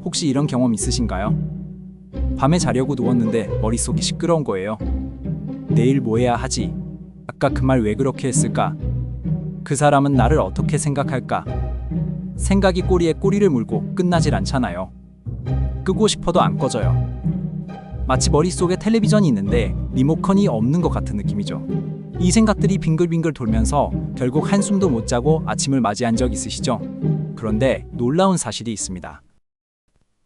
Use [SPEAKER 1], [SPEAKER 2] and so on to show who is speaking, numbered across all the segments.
[SPEAKER 1] 혹시 이런 경험 있으신가요? 밤에 자려고 누웠는데 머릿속이 시끄러운 거예요. 내일 뭐 해야 하지? 아까 그 말 왜 그렇게 했을까? 그 사람은 나를 어떻게 생각할까? 생각이 꼬리에 꼬리를 물고 끝나질 않잖아요. 끄고 싶어도 안 꺼져요. 마치 머릿속에 텔레비전이 있는데 리모컨이 없는 것 같은 느낌이죠. 이 생각들이 빙글빙글 돌면서 결국 한숨도 못 자고 아침을 맞이한 적 있으시죠? 그런데 놀라운 사실이 있습니다.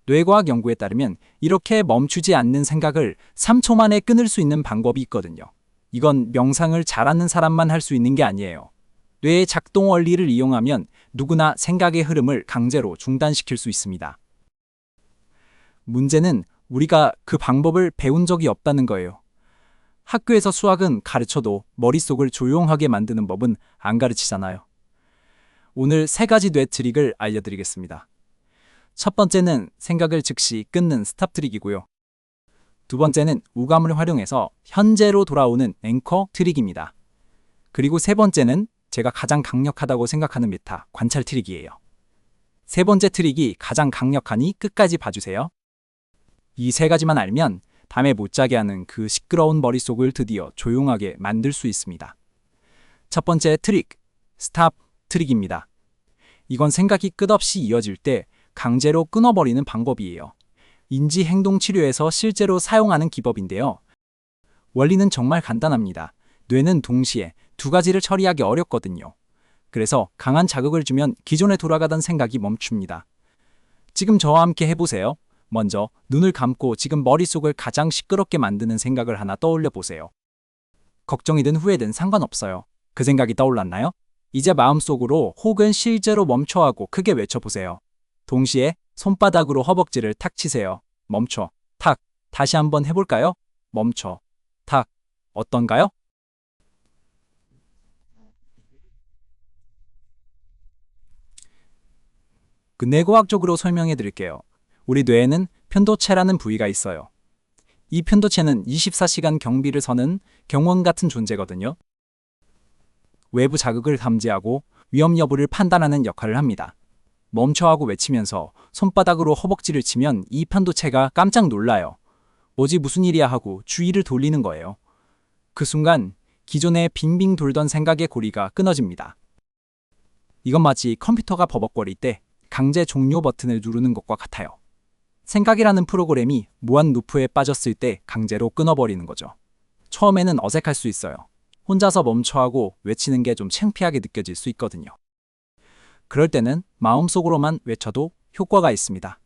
[SPEAKER 1] 뇌과학 연구에 따르면 이렇게 멈추지 않는 생각을 3초 만에 끊을 수 있는 방법이 있거든요. 이건 명상을 잘하는 사람만 할 수 있는 게 아니에요. 뇌의 작동 원리를 이용하면 누구나 생각의 흐름을 강제로 중단시킬 수 있습니다. 문제는 우리가 그 방법을 배운 적이 없다는 거예요. 학교에서 수학은 가르쳐도 머릿속을 조용하게 만드는 법은 안 가르치잖아요. 오늘 3가지 뇌 트릭을 알려드리겠습니다. 첫 번째는 생각을 즉시 끊는 스탑 트릭이고요. 두 번째는 우감을 활용해서 현재로 돌아오는 앵커 트릭입니다. 그리고 세 번째는 제가 가장 강력하다고 생각하는 메타 관찰 트릭이에요. 세 번째 트릭이 가장 강력하니 끝까지 봐주세요. 이 3가지만 알면 밤에 못 자게 하는 그 시끄러운 머릿속을 드디어 조용하게 만들 수 있습니다. 첫 번째 트릭, 스탑 트릭입니다. 이건 생각이 끝없이 이어질 때 강제로 끊어버리는 방법이에요. 인지행동치료에서 실제로 사용하는 기법인데요. 원리는 정말 간단합니다. 뇌는 동시에 2가지를 처리하기 어렵거든요. 그래서 강한 자극을 주면 기존에 돌아가던 생각이 멈춥니다. 지금 저와 함께 해보세요. 먼저 눈을 감고 지금 머릿속을 가장 시끄럽게 만드는 생각을 하나 떠올려 보세요. 걱정이든 후회든 상관없어요. 그 생각이 떠올랐나요? 이제 마음속으로 혹은 실제로 멈춰하고 크게 외쳐보세요. 동시에 손바닥으로 허벅지를 탁 치세요. 멈춰, 탁. 다시 한번 해볼까요? 멈춰, 탁. 어떤가요? 뇌과학적으로 설명해 드릴게요. 우리 뇌에는 편도체라는 부위가 있어요. 이 편도체는 24시간 경비를 서는 경원 같은 존재거든요. 외부 자극을 감지하고 위험 여부를 판단하는 역할을 합니다. 멈춰하고 외치면서 손바닥으로 허벅지를 치면 이 편도체가 깜짝 놀라요. 뭐지 무슨 일이야 하고 주의를 돌리는 거예요. 그 순간 기존에 빙빙 돌던 생각의 고리가 끊어집니다. 이건 마치 컴퓨터가 버벅거릴 때 강제 종료 버튼을 누르는 것과 같아요. 생각이라는 프로그램이 무한 루프에 빠졌을 때 강제로 끊어버리는 거죠. 처음에는 어색할 수 있어요. 혼자서 멈춰하고 외치는 게 좀 창피하게 느껴질 수 있거든요. 그럴 때는 마음속으로만 외쳐도 효과가 있습니다.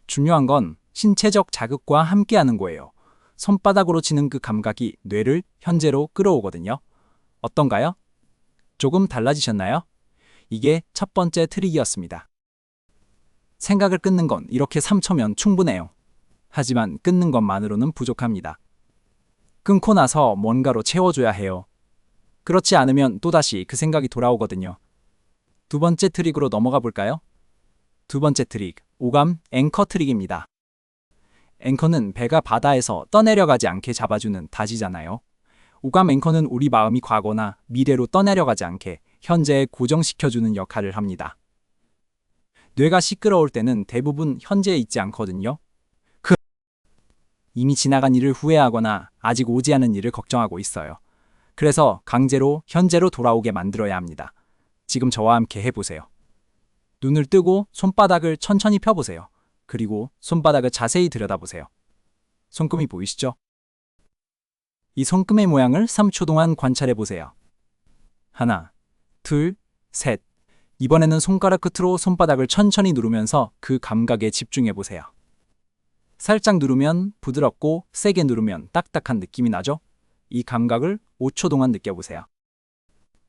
[SPEAKER 1] 중요한 건 신체적 자극과 함께하는 거예요. 손바닥으로 치는 그 감각이 뇌를 현재로 끌어오거든요. 어떤가요? 조금 달라지셨나요? 이게 첫 번째 트릭이었습니다. 생각을 끊는 건 이렇게 3초면 충분해요. 하지만 끊는 것만으로는 부족합니다. 끊고 나서 뭔가로 채워줘야 해요. 그렇지 않으면 또다시 그 생각이 돌아오거든요. 두 번째 트릭으로 넘어가 볼까요? 두 번째 트릭, 오감 앵커 트릭입니다. 앵커는 배가 바다에서 떠내려가지 않게 잡아주는 다지잖아요. 오감 앵커는 우리 마음이 과거나 미래로 떠내려가지 않게 현재에 고정시켜주는 역할을 합니다. 뇌가 시끄러울 때는 대부분 현재에 있지 않거든요. 이미 지나간 일을 후회하거나 아직 오지 않은 일을 걱정하고 있어요. 그래서 강제로 현재로 돌아오게 만들어야 합니다. 지금 저와 함께 해보세요. 눈을 뜨고 손바닥을 천천히 펴보세요. 그리고 손바닥을 자세히 들여다보세요. 손금이 보이시죠? 이 손금의 모양을 3초 동안 관찰해보세요. 하나, 둘, 셋. 이번에는 손가락 끝으로 손바닥을 천천히 누르면서 그 감각에 집중해보세요. 살짝 누르면 부드럽고 세게 누르면 딱딱한 느낌이 나죠? 이 감각을 5초 동안 느껴보세요.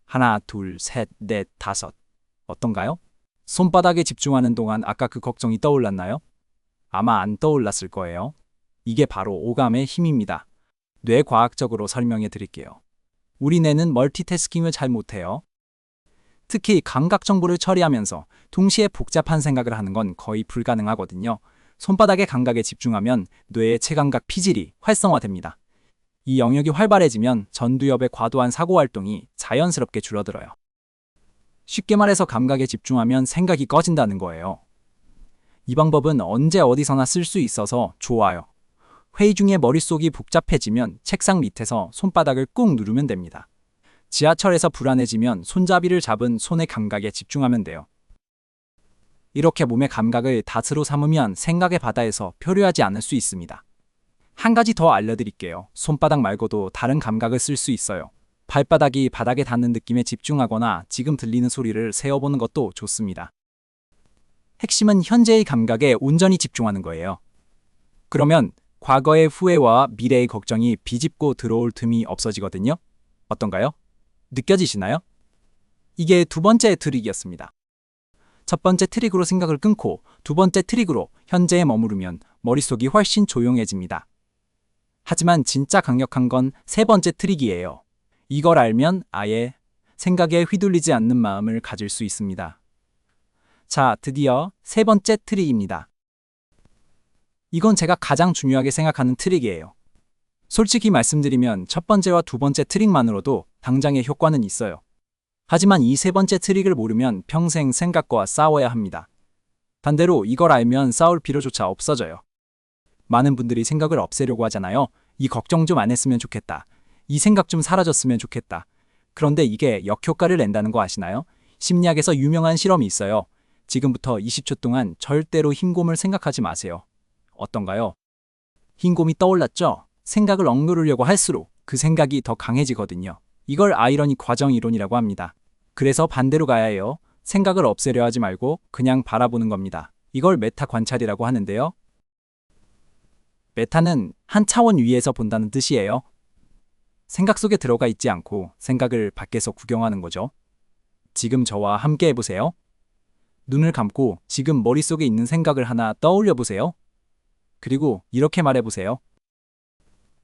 [SPEAKER 1] 하나, 둘, 셋, 넷, 다섯. 어떤가요? 손바닥에 집중하는 동안 아까 그 걱정이 떠올랐나요? 아마 안 떠올랐을 거예요. 이게 바로 오감의 힘입니다. 뇌과학적으로 설명해 드릴게요. 우리 뇌는 멀티태스킹을 잘 못해요. 특히 감각 정보를 처리하면서 동시에 복잡한 생각을 하는 건 거의 불가능하거든요. 손바닥의 감각에 집중하면 뇌의 체감각 피질이 활성화됩니다. 이 영역이 활발해지면 전두엽의 과도한 사고활동이 자연스럽게 줄어들어요. 쉽게 말해서 감각에 집중하면 생각이 꺼진다는 거예요. 이 방법은 언제 어디서나 쓸 수 있어서 좋아요. 회의 중에 머릿속이 복잡해지면 책상 밑에서 손바닥을 꾹 누르면 됩니다. 지하철에서 불안해지면 손잡이를 잡은 손의 감각에 집중하면 돼요. 이렇게 몸의 감각을 닷으로 삼으면 생각의 바다에서 표류하지 않을 수 있습니다. 한 가지 더 알려드릴게요. 손바닥 말고도 다른 감각을 쓸 수 있어요. 발바닥이 바닥에 닿는 느낌에 집중하거나 지금 들리는 소리를 세어보는 것도 좋습니다. 핵심은 현재의 감각에 온전히 집중하는 거예요. 그러면 과거의 후회와 미래의 걱정이 비집고 들어올 틈이 없어지거든요. 어떤가요? 느껴지시나요? 이게 두 번째 트릭이었습니다. 첫 번째 트릭으로 생각을 끊고 두 번째 트릭으로 현재에 머무르면 머릿속이 훨씬 조용해집니다. 하지만 진짜 강력한 건 세 번째 트릭이에요. 이걸 알면 아예 생각에 휘둘리지 않는 마음을 가질 수 있습니다. 자, 드디어 세 번째 트릭입니다. 이건 제가 가장 중요하게 생각하는 트릭이에요. 솔직히 말씀드리면 첫 번째와 두 번째 트릭만으로도 당장의 효과는 있어요. 하지만 이 세 번째 트릭을 모르면 평생 생각과 싸워야 합니다. 반대로 이걸 알면 싸울 필요조차 없어져요. 많은 분들이 생각을 없애려고 하잖아요. 이 걱정 좀 안 했으면 좋겠다. 이 생각 좀 사라졌으면 좋겠다. 그런데 이게 역효과를 낸다는 거 아시나요? 심리학에서 유명한 실험이 있어요. 지금부터 20초 동안 절대로 흰곰을 생각하지 마세요. 어떤가요? 흰곰이 떠올랐죠? 생각을 억누르려고 할수록 그 생각이 더 강해지거든요. 이걸 아이러니 과정 이론이라고 합니다. 그래서 반대로 가야 해요. 생각을 없애려 하지 말고 그냥 바라보는 겁니다. 이걸 메타 관찰이라고 하는데요. 메타는 한 차원 위에서 본다는 뜻이에요. 생각 속에 들어가 있지 않고 생각을 밖에서 구경하는 거죠. 지금 저와 함께 해보세요. 눈을 감고 지금 머릿속에 있는 생각을 하나 떠올려 보세요. 그리고 이렇게 말해보세요.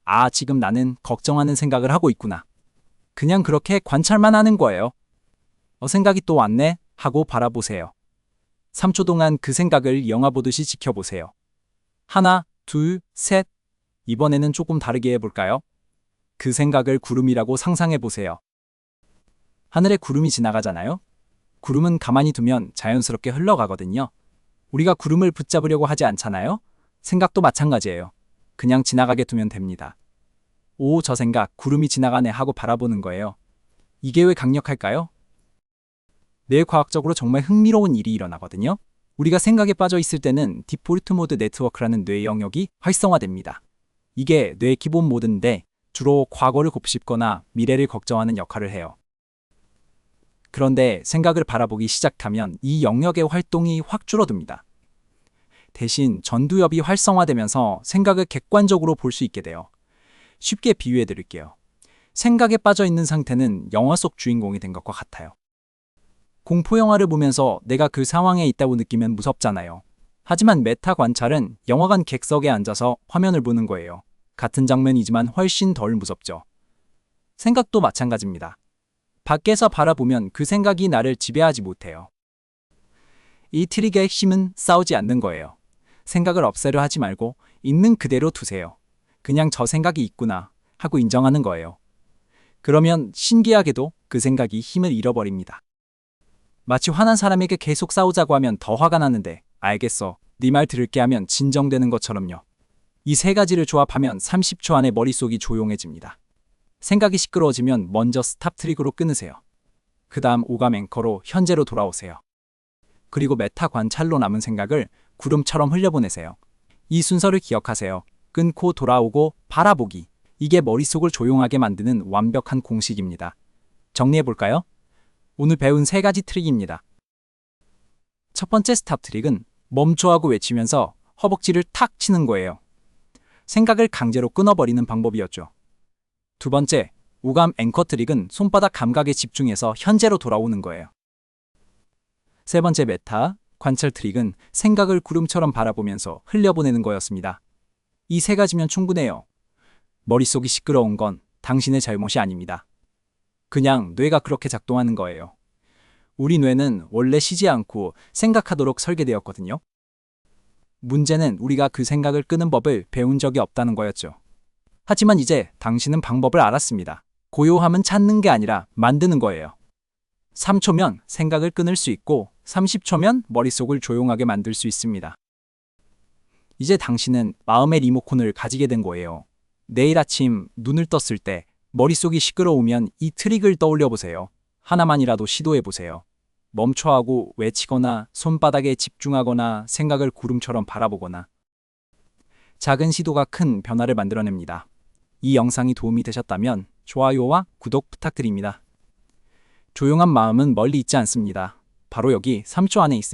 [SPEAKER 1] 아, 지금 나는 걱정하는 생각을 하고 있구나. 그냥 그렇게 관찰만 하는 거예요. 생각이 또 왔네 하고 바라보세요. 3초 동안 그 생각을 영화 보듯이 지켜보세요. 하나, 둘, 셋. 이번에는 조금 다르게 해볼까요? 그 생각을 구름이라고 상상해 보세요. 하늘에 구름이 지나가잖아요? 구름은 가만히 두면 자연스럽게 흘러가거든요. 우리가 구름을 붙잡으려고 하지 않잖아요? 생각도 마찬가지예요. 그냥 지나가게 두면 됩니다. 오, 저 생각, 구름이 지나가네 하고 바라보는 거예요. 이게 왜 강력할까요? 뇌과학적으로 정말 흥미로운 일이 일어나거든요. 우리가 생각에 빠져 있을 때는 디폴트 모드 네트워크라는 뇌 영역이 활성화됩니다. 이게 뇌의 기본 모드인데 주로 과거를 곱씹거나 미래를 걱정하는 역할을 해요. 그런데 생각을 바라보기 시작하면 이 영역의 활동이 확 줄어듭니다. 대신 전두엽이 활성화되면서 생각을 객관적으로 볼 수 있게 돼요. 쉽게 비유해 드릴게요. 생각에 빠져 있는 상태는 영화 속 주인공이 된 것과 같아요. 공포 영화를 보면서 내가 그 상황에 있다고 느끼면 무섭잖아요. 하지만 메타 관찰은 영화관 객석에 앉아서 화면을 보는 거예요. 같은 장면이지만 훨씬 덜 무섭죠. 생각도 마찬가지입니다. 밖에서 바라보면 그 생각이 나를 지배하지 못해요. 이 트릭의 핵심은 싸우지 않는 거예요. 생각을 없애려 하지 말고 있는 그대로 두세요. 그냥 저 생각이 있구나 하고 인정하는 거예요. 그러면 신기하게도 그 생각이 힘을 잃어버립니다. 마치 화난 사람에게 계속 싸우자고 하면 더 화가 나는데 알겠어, 네 말 들을게 하면 진정되는 것처럼요. 이 세 가지를 조합하면 30초 안에 머릿속이 조용해집니다. 생각이 시끄러워지면 먼저 스탑 트릭으로 끊으세요. 그 다음 오감 앵커로 현재로 돌아오세요. 그리고 메타 관찰로 남은 생각을 구름처럼 흘려보내세요. 이 순서를 기억하세요. 끊고 돌아오고 바라보기. 이게 머릿속을 조용하게 만드는 완벽한 공식입니다. 정리해볼까요? 오늘 배운 세 가지 트릭입니다. 첫 번째 스탑 트릭은 멈춰하고 외치면서 허벅지를 탁 치는 거예요. 생각을 강제로 끊어버리는 방법이었죠. 두 번째, 오감 앵커 트릭은 손바닥 감각에 집중해서 현재로 돌아오는 거예요. 세 번째 메타 관찰 트릭은 생각을 구름처럼 바라보면서 흘려보내는 거였습니다. 이 세 가지면 충분해요. 머릿속이 시끄러운 건 당신의 잘못이 아닙니다. 그냥 뇌가 그렇게 작동하는 거예요. 우리 뇌는 원래 쉬지 않고 생각하도록 설계되었거든요. 문제는 우리가 그 생각을 끄는 법을 배운 적이 없다는 거였죠. 하지만 이제 당신은 방법을 알았습니다. 고요함은 찾는 게 아니라 만드는 거예요. 3초면 생각을 끊을 수 있고 30초면 머릿속을 조용하게 만들 수 있습니다. 이제 당신은 마음의 리모컨을 가지게 된 거예요. 내일 아침 눈을 떴을 때 머릿속이 시끄러우면 이 트릭을 떠올려 보세요. 하나만이라도 시도해 보세요. 멈춰하고 외치거나 손바닥에 집중하거나 생각을 구름처럼 바라보거나. 작은 시도가 큰 변화를 만들어냅니다. 이 영상이 도움이 되셨다면 좋아요와 구독 부탁드립니다. 조용한 마음은 멀리 있지 않습니다. 바로 여기 3초 안에 있습니다.